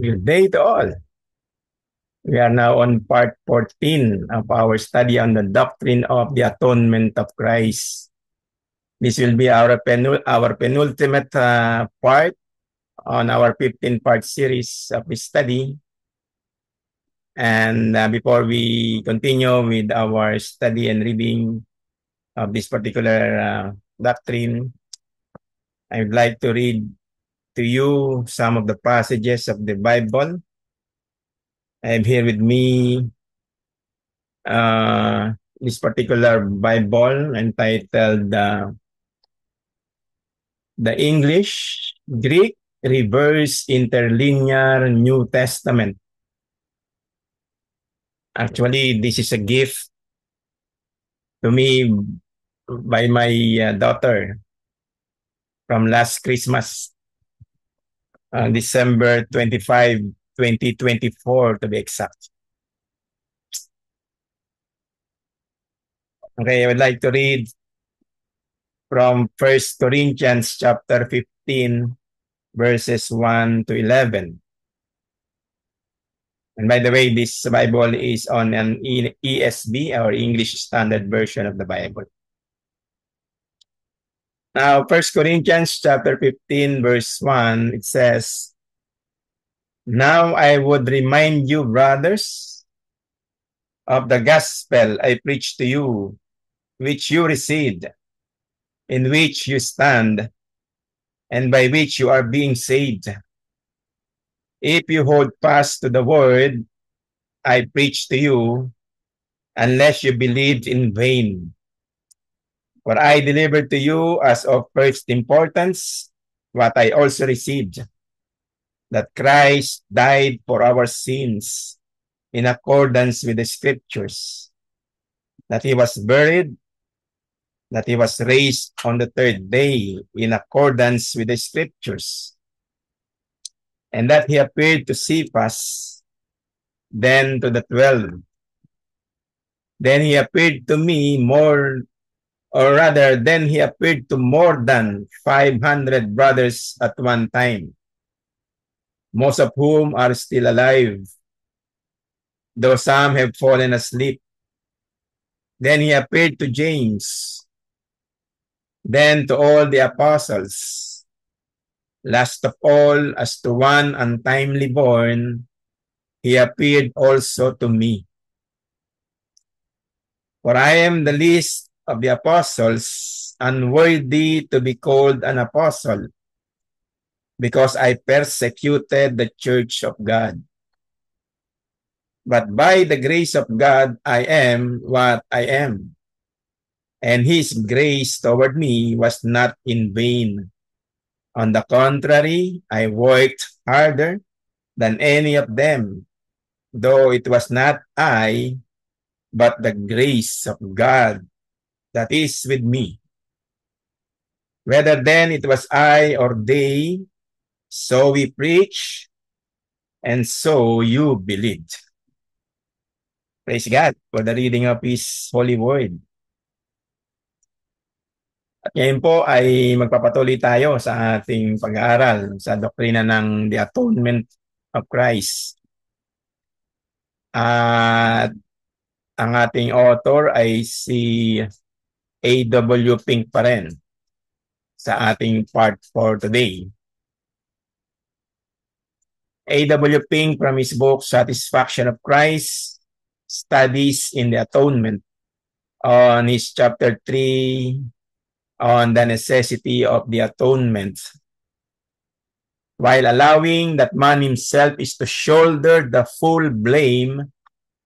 Good day to all. We are now on part 14 of our study on the doctrine of the atonement of Christ. This will be our penultimate part on our 15-part series of this study. And before we continue with our study and reading of this particular doctrine, I would like to read to you some of the passages of the Bible. I have here with me this particular Bible entitled The English Greek Reverse Interlinear New Testament. Actually, this is a gift to me by my daughter from last Christmas, December 25, 2024 to be exact. Okay, I would like to read from 1 Corinthians chapter 15, verses 1 to 11. And by the way, this Bible is on an ESV, or English Standard Version of the Bible. Now, 1 Corinthians chapter 15, verse 1, it says, "Now I would remind you, brothers, of the gospel I preached to you, which you received, in which you stand, and by which you are being saved, if you hold fast to the word I preached to you, unless you believed in vain. For I delivered to you as of first importance what I also received, that Christ died for our sins in accordance with the scriptures, that he was buried, that he was raised on the third day in accordance with the scriptures, and that he appeared to Cephas, then to the 12. Then he appeared to me then he appeared to more than 500 brothers at one time, most of whom are still alive, though some have fallen asleep. Then he appeared to James, then to all the apostles. Last of all, as to one untimely born, he appeared also to me. For I am the least of the apostles, unworthy to be called an apostle, because I persecuted the church of God. But by the grace of God, I am what I am. And his grace toward me was not in vain. On the contrary, I worked harder than any of them, though it was not I, but the grace of God that is with me. Whether then it was I or they, so we preach, and so you believed." Praise God for the reading of His holy word. At ngayon po ay magpapatuloy tayo sa ating pag-aaral sa doktrina ng the atonement of Christ. At ang ating author ay si A.W. Pink pa rin sa ating part for today. A.W. Pink, from his book Satisfaction of Christ, Studies in the Atonement, on his chapter 3 on the necessity of the atonement, while allowing that man himself is to shoulder the full blame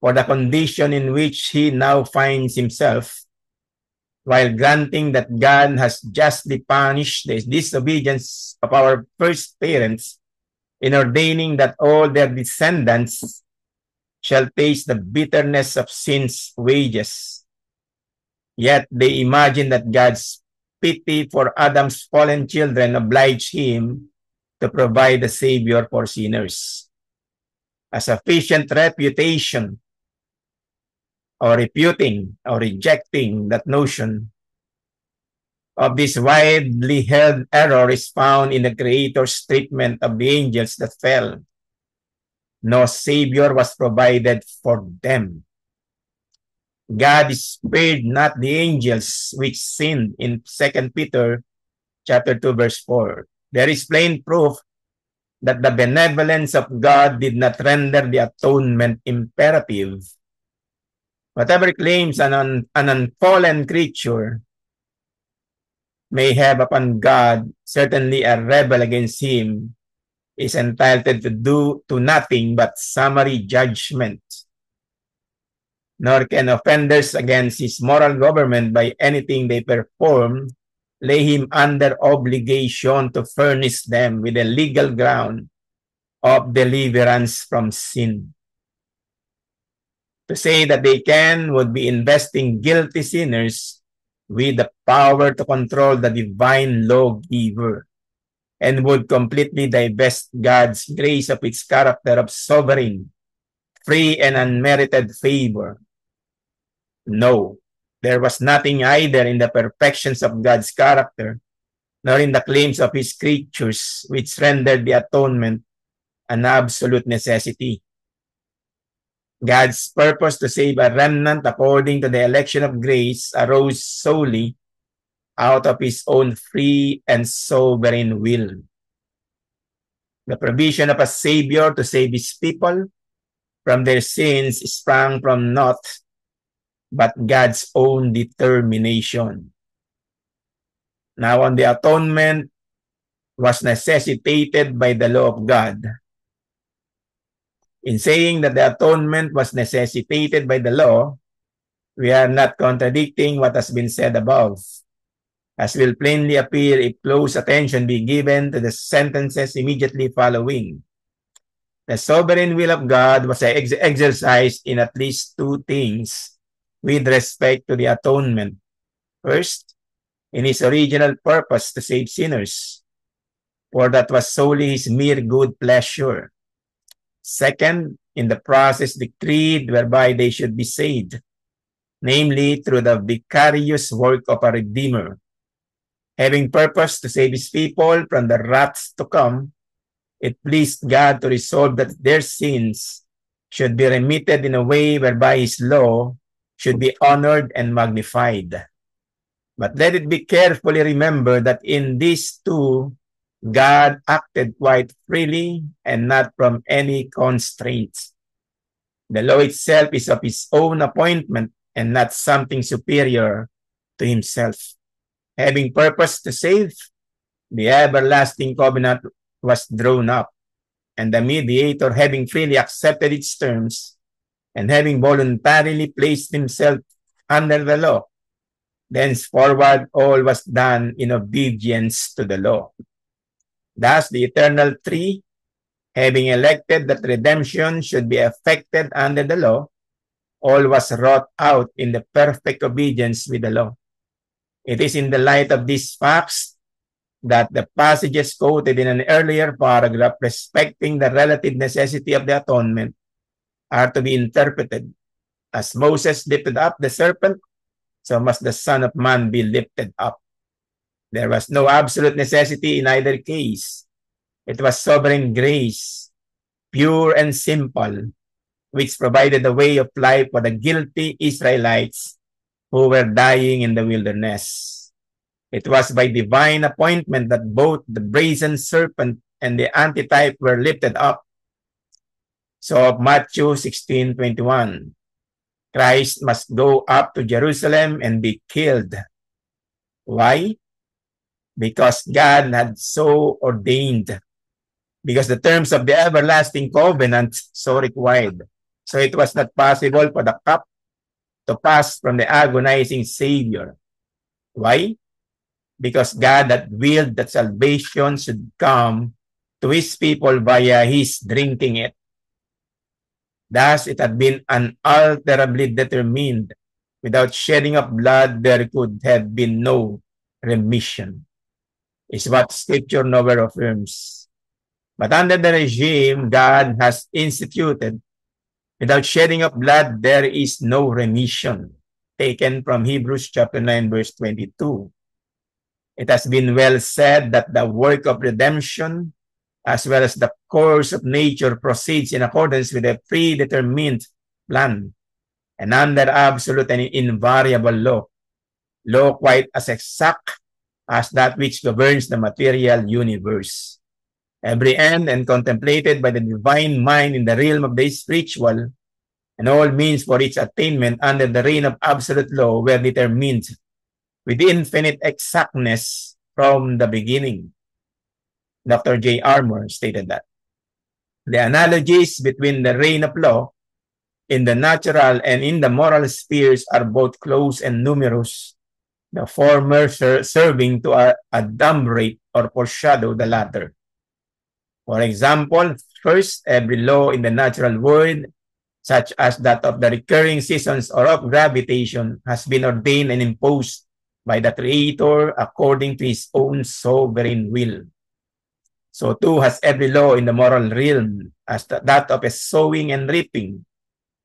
for the condition in which he now finds himself, while granting that God has justly punished the disobedience of our first parents in ordaining that all their descendants shall taste the bitterness of sin's wages. Yet they imagine that God's pity for Adam's fallen children obliged him to provide a savior for sinners. A sufficient refuting or rejecting that notion of this widely held error is found in the Creator's treatment of the angels that fell, no Savior was provided for them. God spared not the angels which sinned in 2 Peter chapter 2, verse 4. There is plain proof that the benevolence of God did not render the atonement imperative. Whatever claims an unfallen creature may have upon God, certainly a rebel against him is entitled to nothing but summary judgment. Nor can offenders against his moral government by anything they perform lay him under obligation to furnish them with a legal ground of deliverance from sin. To say that they can would be investing guilty sinners with the power to control the divine lawgiver and would completely divest God's grace of its character of sovereign, free, and unmerited favor. No, there was nothing either in the perfections of God's character nor in the claims of his creatures which rendered the atonement an absolute necessity. God's purpose to save a remnant according to the election of grace arose solely out of his own free and sovereign will. The provision of a Savior to save his people from their sins sprang from naught but God's own determination. Now, on the atonement was necessitated by the law of God. In saying that the atonement was necessitated by the law, we are not contradicting what has been said above, as will plainly appear if close attention be given to the sentences immediately following. The sovereign will of God was exercised in at least two things with respect to the atonement. First, in his original purpose to save sinners, for that was solely his mere good pleasure. Second, in the process decreed whereby they should be saved, namely through the vicarious work of a Redeemer. Having purpose to save his people from the wrath to come, it pleased God to resolve that their sins should be remitted in a way whereby his law should be honored and magnified. But let it be carefully remembered that in these two, God acted quite freely and not from any constraints. The law itself is of his own appointment and not something superior to himself. Having purpose to save, the everlasting covenant was drawn up, and the mediator, having freely accepted its terms and having voluntarily placed himself under the law, thenceforward all was done in obedience to the law. Thus, the eternal three, having elected that redemption should be effected under the law, all was wrought out in the perfect obedience with the law. It is in the light of these facts that the passages quoted in an earlier paragraph respecting the relative necessity of the atonement are to be interpreted. As Moses lifted up the serpent, so must the Son of Man be lifted up. There was no absolute necessity in either case. It was sovereign grace, pure and simple, which provided a way of life for the guilty Israelites who were dying in the wilderness. It was by divine appointment that both the brazen serpent and the antitype were lifted up. So Matthew 16:21, Christ must go up to Jerusalem and be killed. Why? Because God had so ordained. Because the terms of the everlasting covenant so required. So it was not possible for the cup to pass from the agonizing Savior. Why? Because God had willed that salvation should come to his people via his drinking it. Thus, it had been unalterably determined. Without shedding of blood, there could have been no remission, is what Scripture nowhere affirms. But under the regime God has instituted, without shedding of blood, there is no remission, taken from Hebrews chapter 9, verse 22. It has been well said that the work of redemption as well as the course of nature proceeds in accordance with a predetermined plan, and under absolute and invariable law quite as exact as that which governs the material universe. Every end and contemplated by the divine mind in the realm of the spiritual, and all means for its attainment under the reign of absolute law were determined with infinite exactness from the beginning. Dr. J. Armour stated that. The analogies between the reign of law in the natural and in the moral spheres are both close and numerous, the former serving to adumbrate or foreshadow the latter. For example, first, every law in the natural world, such as that of the recurring seasons or of gravitation, has been ordained and imposed by the Creator according to his own sovereign will. So too has every law in the moral realm, as that of a sowing and reaping,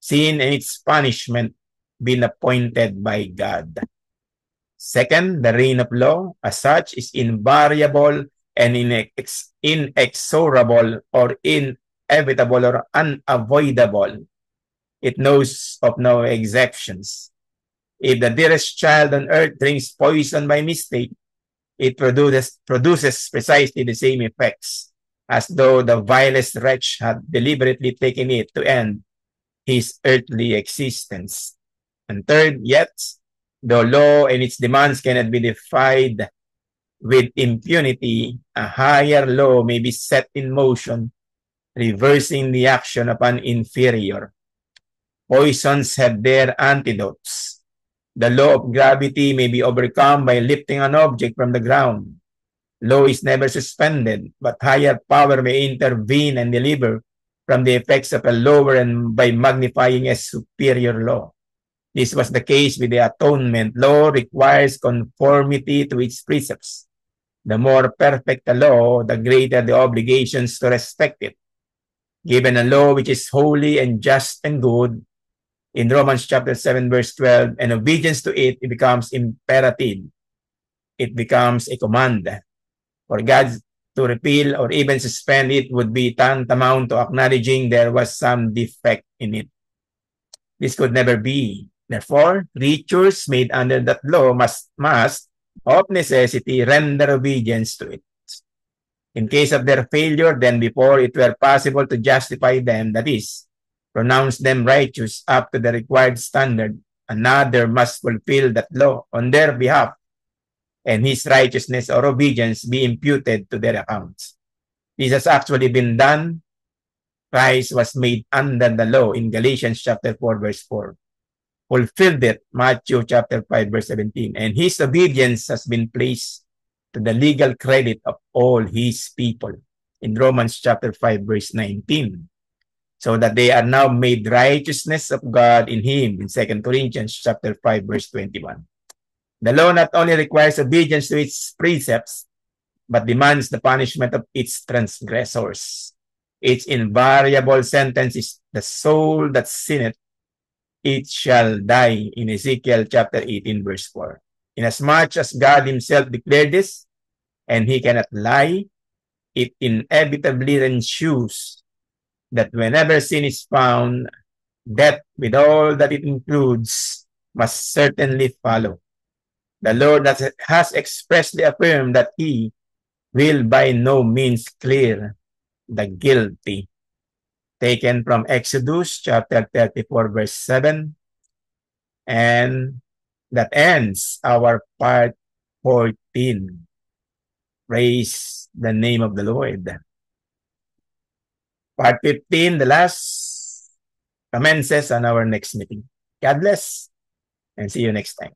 sin and its punishment, been appointed by God. Second, the reign of law, as such, is invariable and inexorable or inevitable or unavoidable. It knows of no exceptions. If the dearest child on earth drinks poison by mistake, it produces precisely the same effects as though the vilest wretch had deliberately taken it to end his earthly existence. And third, yet, the law and its demands cannot be defied with impunity, a higher law may be set in motion, reversing the action of an inferior. Poisons have their antidotes. The law of gravity may be overcome by lifting an object from the ground. Law is never suspended, but higher power may intervene and deliver from the effects of a lower and by magnifying a superior law. This was the case with the atonement. Law requires conformity to its precepts. The more perfect the law, the greater the obligations to respect it. Given a law which is holy and just and good, in Romans chapter 7, verse 12, and obedience to it, it becomes imperative. It becomes a command. For God to repeal or even suspend it would be tantamount to acknowledging there was some defect in it. This could never be. Therefore, creatures made under that law must of necessity render obedience to it. In case of their failure, then before it were possible to justify them, that is, pronounce them righteous up to the required standard, another must fulfill that law on their behalf, and his righteousness or obedience be imputed to their accounts. This has actually been done. Christ was made under the law in Galatians chapter 4, verse 4. Fulfilled it, Matthew chapter 5, verse 17. And his obedience has been placed to the legal credit of all his people in Romans chapter 5, verse 19. So that they are now made righteousness of God in him in 2 Corinthians chapter 5, verse 21. The law not only requires obedience to its precepts, but demands the punishment of its transgressors. Its invariable sentence is the soul that sinneth, it shall die in Ezekiel chapter 18, verse 4. Inasmuch as God himself declared this, and he cannot lie, it inevitably ensues that whenever sin is found, death with all that it includes must certainly follow. The Lord has expressly affirmed that he will by no means clear the guilty. Taken from Exodus chapter 34, verse 7. And that ends our part 14. Praise the name of the Lord. Part 15, the last, commences on our next meeting. God bless and see you next time.